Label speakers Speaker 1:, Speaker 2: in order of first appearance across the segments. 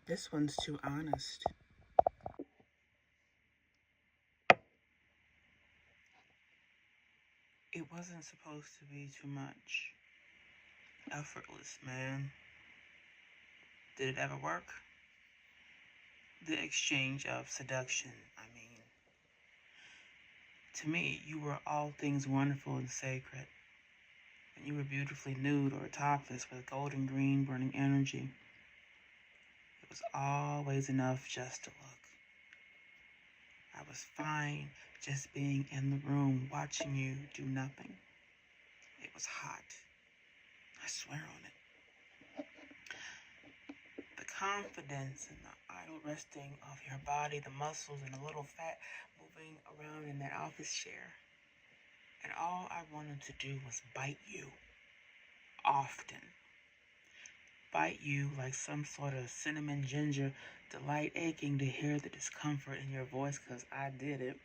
Speaker 1: This one's too honest. It wasn't supposed to be too much. Effortless, man. Did it ever work? The exchange of seduction, I mean. To me, you were all things wonderful and sacred. And you were beautifully nude or topless with golden green burning energy. It was always enough just to look. I was fine just being in the room watching you do nothing. It was hot. I swear on it. The confidence and the idle resting of your body, the muscles and the little fat moving around in that office chair. And all I wanted to do was bite you. Often. Bite you like some sort of cinnamon ginger delight, aching to hear the discomfort in your voice because I did it.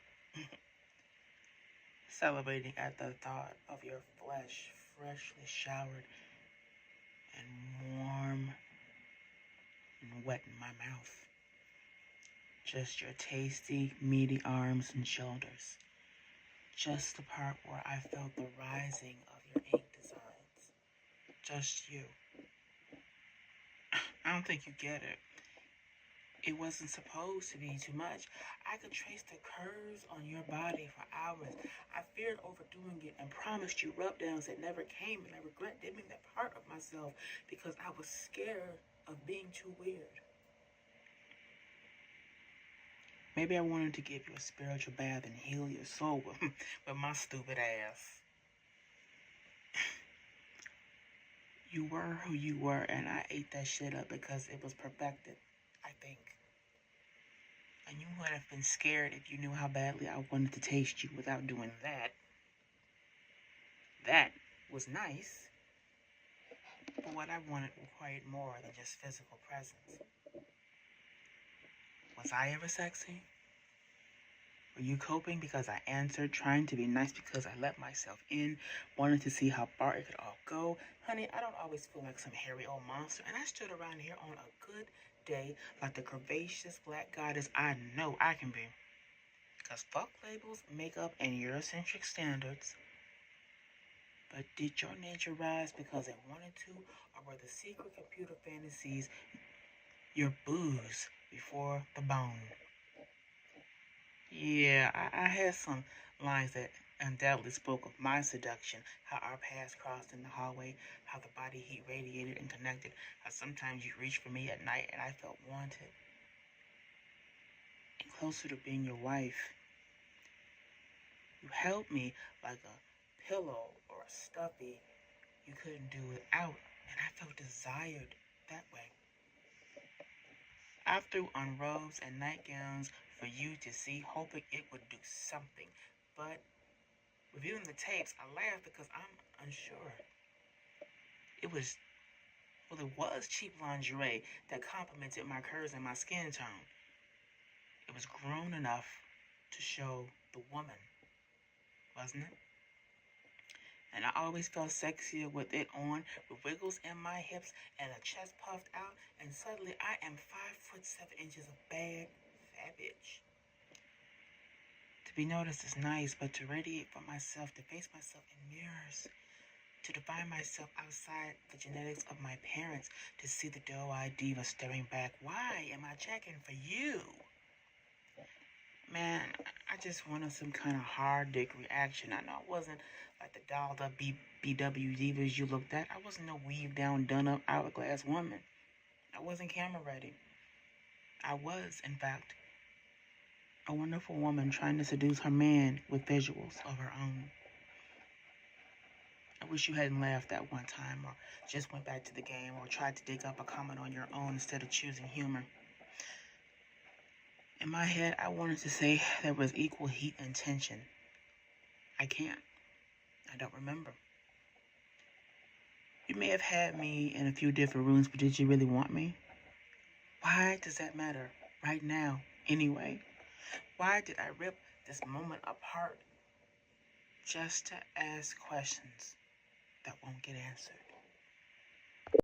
Speaker 1: Celebrating at the thought of your flesh freshly showered and warm and wet in my mouth. Just your tasty, meaty arms and shoulders. Just the part where I felt the rising of your ink designs. Just you. I don't think you get it. It wasn't supposed to be too much. I could trace the curves on your body for hours. I feared overdoing it and promised you rub-downs that never came, and I regret dimming that part of myself because I was scared of being too weird. Maybe I wanted to give you a spiritual bath and heal your soul with my stupid ass. You were who you were, and I ate that shit up because it was perfected, I think. And you would have been scared if you knew how badly I wanted to taste you without doing that. That was nice. But what I wanted required more than just physical presence. Was I ever sexy? Were you coping because I answered, trying to be nice because I let myself in, wanted to see how far it could all go? Honey, I don't always feel like some hairy old monster, and I stood around here on a good day like the curvaceous black goddess I know I can be. Because fuck labels, makeup, and Eurocentric standards. But did your nature rise because it wanted to, or were the secret computer fantasies your booze before the bone? Yeah, I had some lines that undoubtedly spoke of my seduction, how our paths crossed in the hallway, how the body heat radiated and connected, how sometimes you reached for me at night and I felt wanted. And closer to being your wife, you held me like a pillow or a stuffy you couldn't do without, and I felt desired that way. I threw on robes and nightgowns for you to see, hoping it would do something. But reviewing the tapes, I laughed because I'm unsure. It was cheap lingerie that complemented my curves and my skin tone. It was grown enough to show the woman, wasn't it? And I always felt sexier with it on, with wiggles in my hips and a chest puffed out, and suddenly I am 5'7" of bad, fat bitch. To be noticed is nice, but to radiate for myself, to face myself in mirrors, to define myself outside the genetics of my parents, to see the doe-eyed diva staring back, why am I checking for you? Man, I just wanted some kind of hard dick reaction. I know it wasn't like the dolled up BW divas you looked at. I wasn't no weaved down, done up hourglass woman. I wasn't camera ready. I was, in fact, a wonderful woman trying to seduce her man with visuals of her own. I wish you hadn't laughed that one time, or just went back to the game, or tried to dig up a comment on your own instead of choosing humor. In my head, I wanted to say there was equal heat and tension. I can't. I don't remember. You may have had me in a few different rooms, but did you really want me? Why does that matter right now, anyway? Why did I rip this moment apart just to ask questions that won't get answered?